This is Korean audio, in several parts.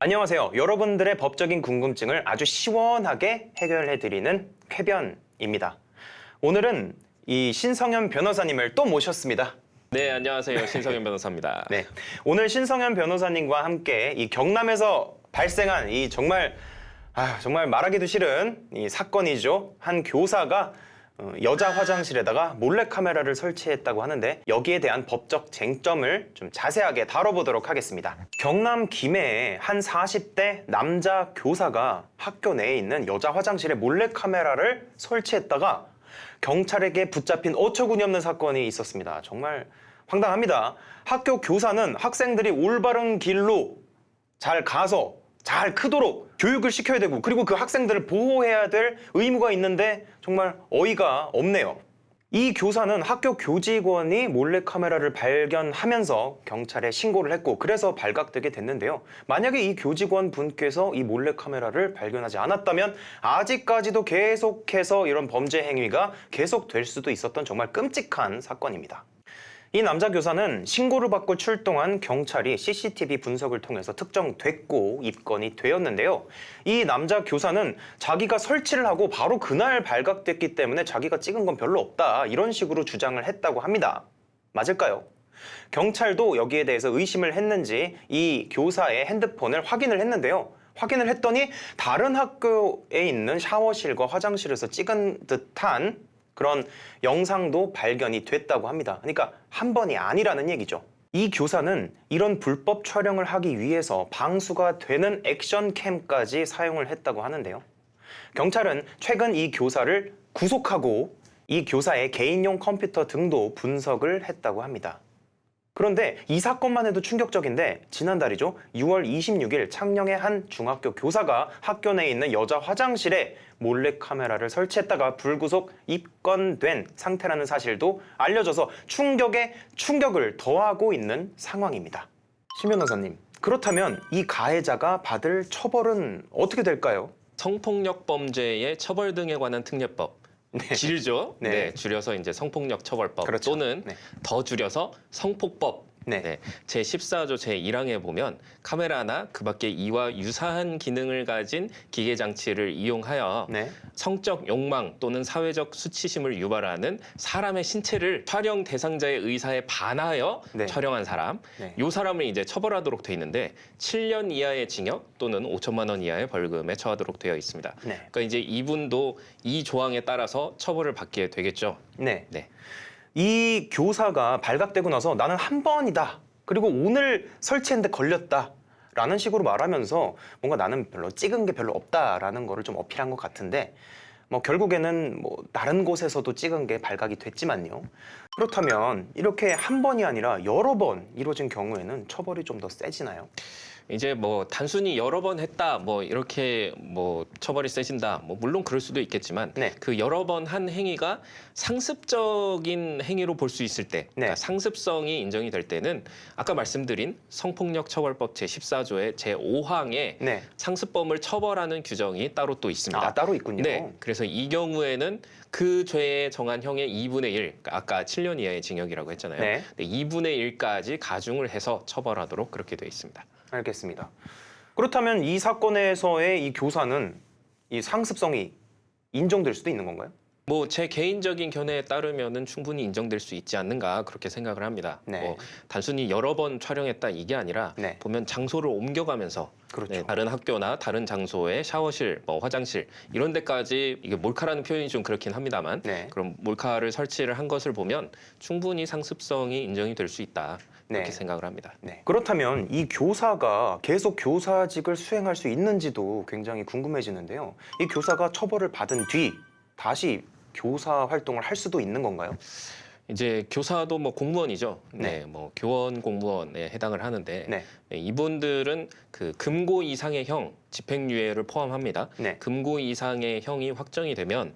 안녕하세요. 여러분들의 법적인 궁금증을 아주 시원하게 해결해드리는 쾌변입니다. 오늘은 이 신성현 변호사님을 또 모셨습니다. 네, 안녕하세요. 신성현 변호사입니다. 네, 오늘 신성현 변호사님과 함께 이 경남에서 발생한 이 정말 말하기도 싫은 이 사건이죠. 한 교사가 여자 화장실에다가 몰래카메라를 설치했다고 하는데 여기에 대한 법적 쟁점을 좀 자세하게 다뤄보도록 하겠습니다. 경남 김해의 한 40대 남자 교사가 학교 내에 있는 여자 화장실에 몰래카메라를 설치했다가 경찰에게 붙잡힌 어처구니없는 사건이 있었습니다. 정말 황당합니다. 학교 교사는 학생들이 올바른 길로 잘 가서 잘 크도록 교육을 시켜야 되고 그리고 그 학생들을 보호해야 될 의무가 있는데 정말 어이가 없네요. 이 교사는 학교 교직원이 몰래카메라를 발견하면서 경찰에 신고를 했고 그래서 발각되게 됐는데요. 만약에 이 교직원 분께서 이 몰래카메라를 발견하지 않았다면 아직까지도 계속해서 이런 범죄 행위가 계속될 수도 있었던 정말 끔찍한 사건입니다. 이 남자 교사는 신고를 받고 출동한 경찰이 CCTV 분석을 통해서 특정됐고 입건이 되었는데요. 이 남자 교사는 자기가 설치를 하고 바로 그날 발각됐기 때문에 자기가 찍은 건 별로 없다 이런 식으로 주장을 했다고 합니다. 맞을까요? 경찰도 여기에 대해서 의심을 했는지 이 교사의 핸드폰을 확인을 했는데요. 확인을 했더니 다른 학교에 있는 샤워실과 화장실에서 찍은 듯한 그런 영상도 발견이 됐다고 합니다. 그러니까 한 번이 아니라는 얘기죠. 이 교사는 이런 불법 촬영을 하기 위해서 방수가 되는 액션캠까지 사용을 했다고 하는데요. 경찰은 최근 이 교사를 구속하고 이 교사의 개인용 컴퓨터 등도 분석을 했다고 합니다. 그런데 이 사건만 해도 충격적인데 지난달이죠. 6월 26일 창녕의 한 중학교 교사가 학교 내에 있는 여자 화장실에 몰래카메라를 설치했다가 불구속 입건된 상태라는 사실도 알려져서 충격에 충격을 더하고 있는 상황입니다. 신 변호사님, 그렇다면 이 가해자가 받을 처벌은 어떻게 될까요? 성폭력 범죄의 처벌 등에 관한 특례법. 길죠? 네. 네, 줄여서 이제 성폭력 처벌법 그렇죠. 또는 네. 더 줄여서 성폭법. 네. 제14조 제1항에 보면 카메라나 그 밖에 이와 유사한 기능을 가진 기계 장치를 이용하여 네. 성적 욕망 또는 사회적 수치심을 유발하는 사람의 신체를 촬영 대상자의 의사에 반하여 네. 촬영한 사람, 네. 이 사람을 이제 처벌하도록 돼 있는데 7년 이하의 징역 또는 5천만 원 이하의 벌금에 처하도록 되어 있습니다. 네. 그러니까 이제 이분도 이 조항에 따라서 처벌을 받게 되겠죠. 네. 네. 이 교사가 발각되고 나서 나는 한 번이다. 그리고 오늘 설치했는데 걸렸다. 라는 식으로 말하면서 뭔가 나는 별로 찍은 게 별로 없다라는 거를 좀 어필한 것 같은데 결국에는 다른 곳에서도 찍은 게 발각이 됐지만요. 그렇다면 이렇게 한 번이 아니라 여러 번 이루어진 경우에는 처벌이 좀 더 세지나요? 이제 단순히 여러 번 했다 이렇게 처벌이 세진다 물론 그럴 수도 있겠지만 네. 그 여러 번 한 행위가 상습적인 행위로 볼 수 있을 때 그러니까 상습성이 인정이 될 때는 아까 말씀드린 성폭력 처벌법 제14조의 제5항에 네. 상습범을 처벌하는 규정이 따로 또 있습니다. 따로 있군요. 네. 그래서 이 경우에는 그 죄에 정한 형의 2분의 1, 그러니까 아까 7년 이하의 징역이라고 했잖아요. 네. 2분의 1까지 가중을 해서 처벌하도록 그렇게 되어 있습니다. 알겠습니다. 그렇다면 이 사건에서의 이 교사는 이 상습성이 인정될 수도 있는 건가요? 제 개인적인 견해에 따르면은 충분히 인정될 수 있지 않는가 그렇게 생각을 합니다. 네. 단순히 여러 번 촬영했다 이게 아니라 네. 보면 장소를 옮겨가면서 그렇죠. 다른 학교나 다른 장소의 샤워실, 화장실 이런 데까지 이게 몰카라는 표현이 좀 그렇긴 합니다만 네. 그럼 몰카를 설치를 한 것을 보면 충분히 상습성이 인정이 될 수 있다 그렇게 네. 생각을 합니다. 네. 그렇다면 이 교사가 계속 교사직을 수행할 수 있는지도 굉장히 궁금해지는데요. 이 교사가 처벌을 받은 뒤 다시 교사 활동을 할 수도 있는 건가요? 이제 교사도 공무원이죠. 네. 교원 공무원에 해당을 하는데 네. 이분들은 그 금고 이상의 형, 집행유예를 포함합니다. 네. 금고 이상의 형이 확정이 되면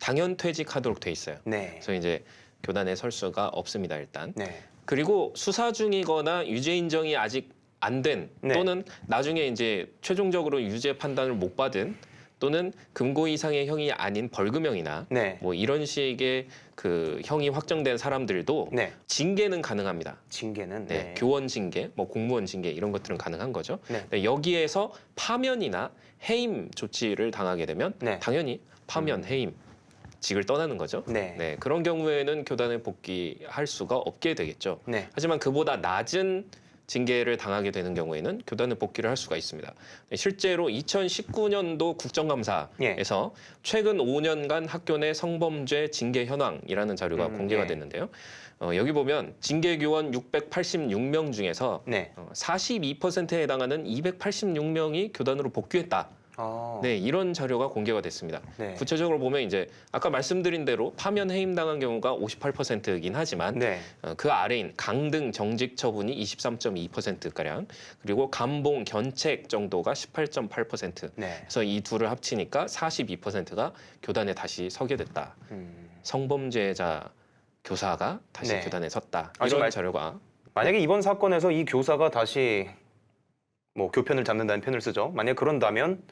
당연 퇴직하도록 돼 있어요. 네. 그래서 이제 교단에 설 수가 없습니다, 일단. 네. 그리고 수사 중이거나 유죄 인정이 아직 안 된 네. 또는 나중에 이제 최종적으로 유죄 판단을 못 받은 또는 금고 이상의 형이 아닌 벌금형이나 네. 뭐 이런 식의 그 형이 확정된 사람들도 네. 징계는 가능합니다. 징계는 네, 네. 교원 징계, 뭐 공무원 징계 이런 것들은 가능한 거죠. 네. 네, 여기에서 파면이나 해임 조치를 당하게 되면 네. 당연히 파면, 해임, 직을 떠나는 거죠. 네. 그런 경우에는 교단에 복귀할 수가 없게 되겠죠. 네. 하지만 그보다 낮은 징계를 당하게 되는 경우에는 교단에 복귀를 할 수가 있습니다. 네, 실제로 2019년도 국정감사에서 최근 5년간 학교 내 성범죄 징계 현황이라는 자료가 공개가 됐는데요. 여기 보면 징계 교원 686명 중에서 네. 42%에 해당하는 286명이 교단으로 복귀했다. 네, 이런 자료가 공개가 됐습니다. 네. 구체적으로 보면 이제 아까 말씀드린 대로 파면 해임 당한 경우가 58%이긴 하지만 네. 그 아래인 강등 정직 처분이 23.2%가량 그리고 감봉 견책 정도가 18.8%. 네. 그래서 이 둘을 합치니까 42%가 교단에 다시 서게 됐다. 성범죄자 교사가 다시 네. 교단에 섰다. 아, 이런 정말 자료가 만약에 이번 사건에서 이 교사가 다시 뭐 교편을 잡는다는 표현을 쓰죠. 만약 그런다면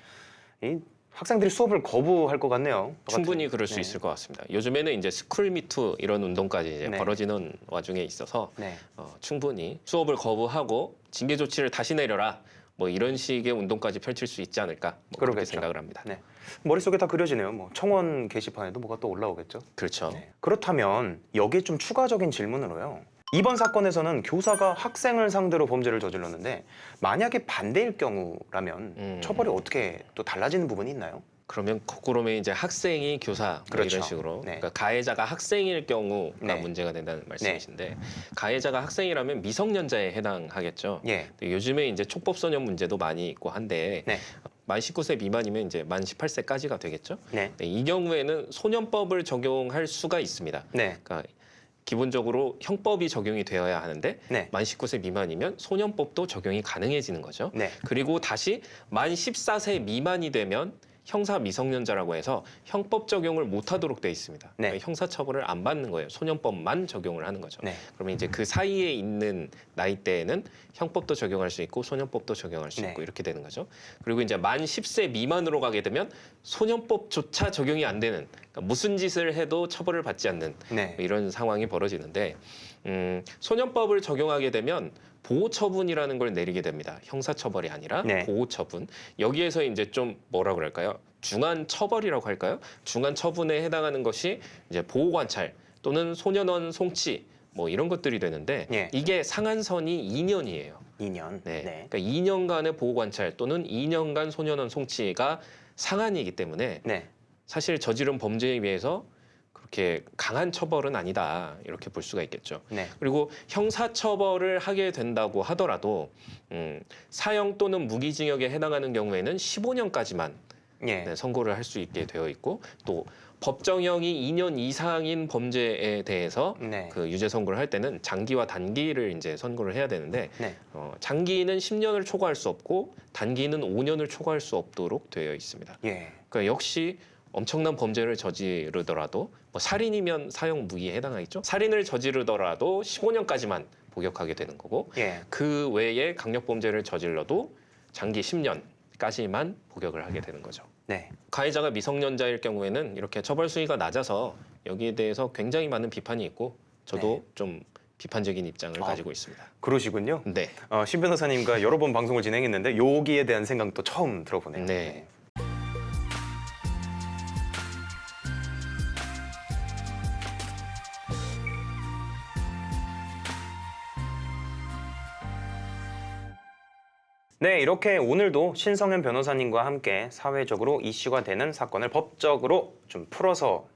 이 학생들이 수업을 거부할 것 같네요. 충분히 그럴 수 네. 있을 것 같습니다. 요즘에는 이제 스쿨 미투 이런 운동까지 이제 네. 벌어지는 와중에 있어서 네. 충분히 수업을 거부하고 징계 조치를 다시 내려라. 뭐 이런 식의 운동까지 펼칠 수 있지 않을까 뭐 그렇게 그러겠죠. 생각을 합니다. 네. 머릿속에 다 그려지네요. 뭐 청원 게시판에도 뭐가 또 올라오겠죠. 그렇죠. 네. 그렇다면 여기에 좀 추가적인 질문으로요. 이번 사건에서는 교사가 학생을 상대로 범죄를 저질렀는데 만약에 반대일 경우라면 처벌이 어떻게 또 달라지는 부분이 있나요? 그러면 거꾸로 이제 학생이 교사 뭐 그렇죠. 이런 식으로 네. 그러니까 가해자가 학생일 경우가 네. 문제가 된다는 말씀이신데 가해자가 학생이라면 미성년자에 해당하겠죠. 예. 근데 요즘에 이제 촉법소년 문제도 많이 있고 한데 네. 만 19세 미만이면 이제 만 18세까지가 되겠죠. 네. 네, 이 경우에는 소년법을 적용할 수가 있습니다. 네. 그러니까 기본적으로 형법이 적용이 되어야 하는데 네. 만 19세 미만이면 소년법도 적용이 가능해지는 거죠. 네. 그리고 다시 만 14세 미만이 되면 형사 미성년자라고 해서 형법 적용을 못하도록 돼 있습니다. 네. 그러니까 형사 처벌을 안 받는 거예요. 소년법만 적용을 하는 거죠. 네. 그러면 이제 그 사이에 있는 나이대에는 형법도 적용할 수 있고 소년법도 적용할 수 네. 있고 이렇게 되는 거죠. 그리고 이제 만 10세 미만으로 가게 되면 소년법조차 적용이 안 되는 그러니까 무슨 짓을 해도 처벌을 받지 않는 네. 뭐 이런 상황이 벌어지는데 소년법을 적용하게 되면 보호처분이라는 걸 내리게 됩니다. 형사처벌이 아니라 네. 보호처분. 여기에서 이제 좀 뭐라 그럴까요? 중한처벌이라고 할까요? 중한처분에 해당하는 것이 이제 보호관찰 또는 소년원 송치 뭐 이런 것들이 되는데 예. 이게 상한선이 2년이에요. 2년. 네. 그러니까 2년간의 보호관찰 또는 2년간 소년원 송치가 상한이기 때문에 네. 사실 저지른 범죄에 비해서 그렇게 강한 처벌은 아니다 이렇게 볼 수가 있겠죠. 네. 그리고 형사처벌을 하게 된다고 하더라도 사형 또는 무기징역에 해당하는 경우에는 15년까지만 예. 선고를 할 수 있게 되어 있고 또 법정형이 2년 이상인 범죄에 대해서 네. 그 유죄 선고를 할 때는 장기와 단기를 이제 선고를 해야 되는데 네. 장기는 10년을 초과할 수 없고 단기는 5년을 초과할 수 없도록 되어 있습니다. 예. 그러니까 역시 엄청난 범죄를 저지르더라도 뭐 살인이면 사형 무기에 해당하겠죠. 살인을 저지르더라도 15년까지만 복역하게 되는 거고 예. 그 외에 강력범죄를 저질러도 장기 10년까지만 복역을 하게 되는 거죠. 네. 가해자가 미성년자일 경우에는 이렇게 처벌 수위가 낮아서 여기에 대해서 굉장히 많은 비판이 있고 저도 좀 비판적인 입장을 가지고 있습니다. 그러시군요. 네. 신 변호사님과 여러 번 방송을 진행했는데 여기에 대한 생각도 처음 들어보네요. 네. 네, 이렇게 오늘도 신성현 변호사님과 함께 사회적으로 이슈가 되는 사건을 법적으로 좀 풀어서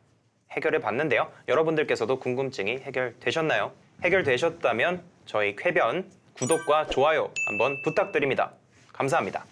해결해 봤는데요. 여러분들께서도 궁금증이 해결되셨나요? 해결되셨다면 저희 쾌변 구독과 좋아요 한번 부탁드립니다. 감사합니다.